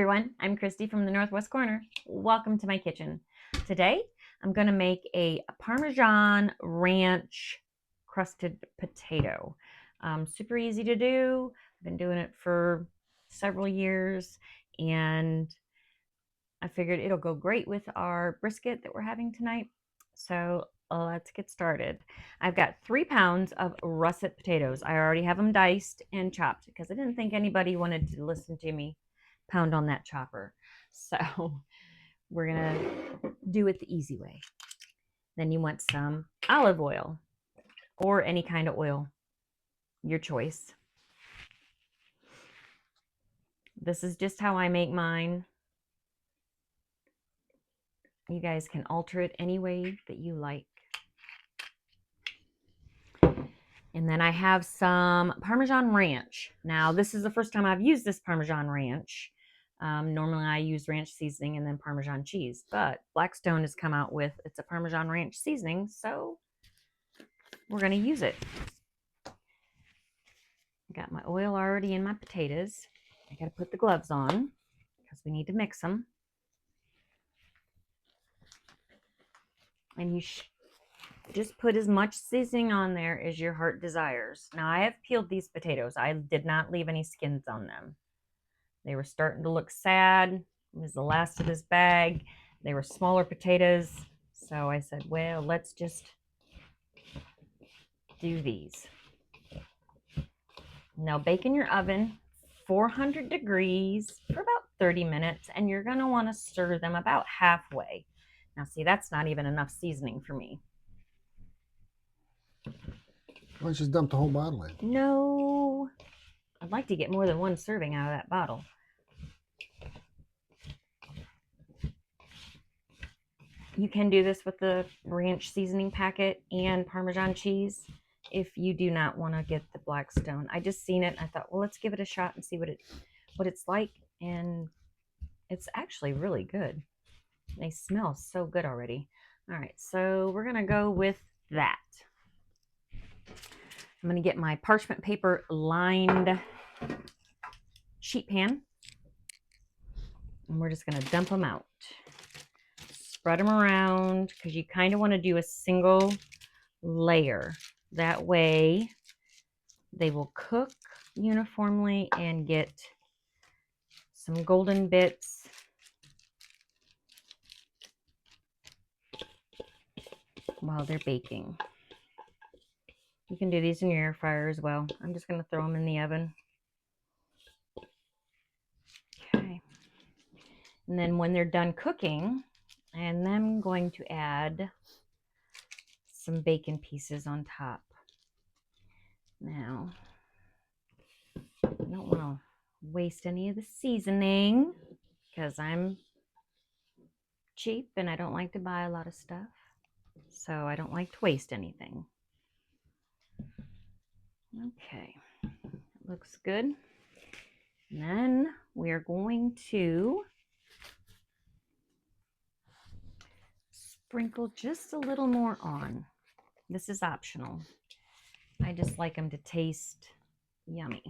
everyone, I'm Christy from the Northwest Corner. Welcome to my kitchen. Today, I'm going to make a Parmesan ranch crusted potato. Super easy to do. I've been doing it for several years, and I figured it'll go great with our brisket that we're having tonight. So let's get started. I've got 3 pounds of russet potatoes. I already have them diced and chopped because I didn't think anybody wanted to listen to me pound on that chopper. So we're gonna do it the easy way. Then you want some olive oil or any kind of oil, your choice. This is just how I make mine. You guys can alter it any way that you like. And then I have some Parmesan ranch. Now, this is the first time I've used this Parmesan ranch. Normally I use ranch seasoning and then Parmesan cheese, but Blackstone has come out with, it's a Parmesan ranch seasoning, so we're going to use it. I got my oil already in my potatoes. I got to put the gloves on because we need to mix them. And you just put as much seasoning on there as your heart desires. Now, I have peeled these potatoes. I did not leave any skins on them. They were starting to look sad. It was the last of this bag. They were smaller potatoes. So I said, well, let's just do these. Now, bake in your oven, 400 degrees for about 30 minutes, and you're going to want to stir them about halfway. Now, see, that's not even enough seasoning for me. Why don't you just dump the whole bottle in? No, I'd like to get more than one serving out of that bottle. You can do this with the ranch seasoning packet and Parmesan cheese if you do not want to get the Blackstone. I just seen it and I thought, well, let's give it a shot and see what it's like. And it's actually really good. They smell so good already. All right, so we're going to go with that. I'm going to get my parchment paper lined sheet pan. And we're just going to dump them out. Spread them around because you kind of want to do a single layer. That way they will cook uniformly and get some golden bits. While they're baking. You can do these in your air fryer as well. I'm just going to throw them in the oven. Okay. And then when they're done cooking, and then I'm going to add some bacon pieces on top. Now, I don't want to waste any of the seasoning because I'm cheap and I don't like to buy a lot of stuff. So I don't like to waste anything. Okay, looks good. And then we are going to sprinkle just a little more on. This is optional. I just like them to taste yummy.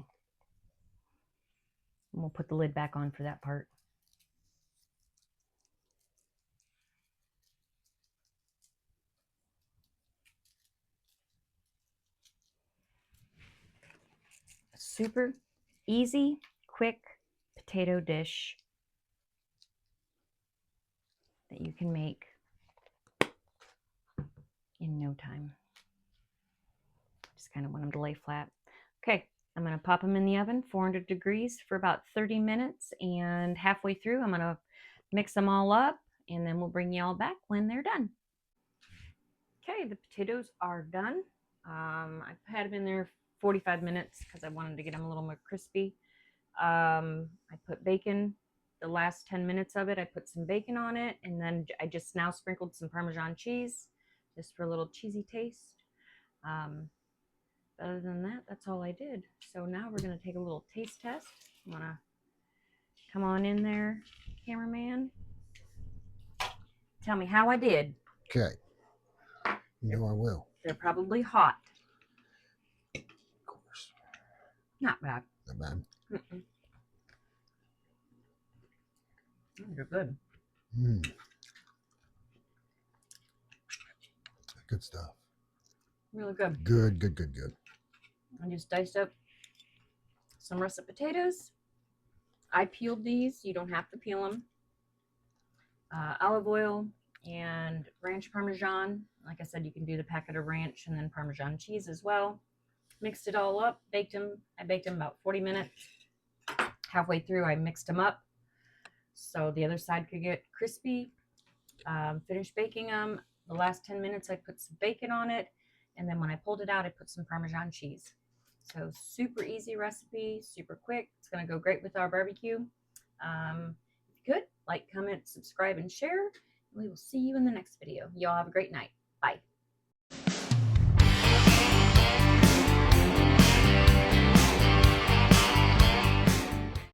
And we'll put the lid back on for that part. Super easy, quick potato dish that you can make in no time. Just kind of want them to lay flat. Okay, I'm going to pop them in the oven, 400 degrees for about 30 minutes, and halfway through I'm going to mix them all up, and then we'll bring you all back when they're done. Okay, the potatoes are done. I've had them in there 45 minutes because I wanted to get them a little more crispy. I put bacon, the last 10 minutes of it, I put some bacon on it, and then I just now sprinkled some Parmesan cheese just for a little cheesy taste. Other than that, that's all I did. So now we're going to take a little taste test. You want to come on in there, cameraman? Tell me how I did. Okay. You know I will. They're probably hot. Of course. Not bad. Not bad. Mm-mm. They're good. Mm. Good stuff. Really good. Good, good, good, good. I just diced up some russet potatoes. I peeled these. You don't have to peel them. Olive oil and ranch Parmesan. Like I said, you can do the packet of ranch and then Parmesan cheese as well. Mixed it all up, baked them. I baked them about 40 minutes. Halfway through, I mixed them up so the other side could get crispy. Finished baking them. The last 10 minutes, I put some bacon on it. And then when I pulled it out, I put some Parmesan cheese. So super easy recipe, super quick. It's going to go great with our barbecue. If you could, like, comment, subscribe, and share. We will see you in the next video. Y'all have a great night. Bye.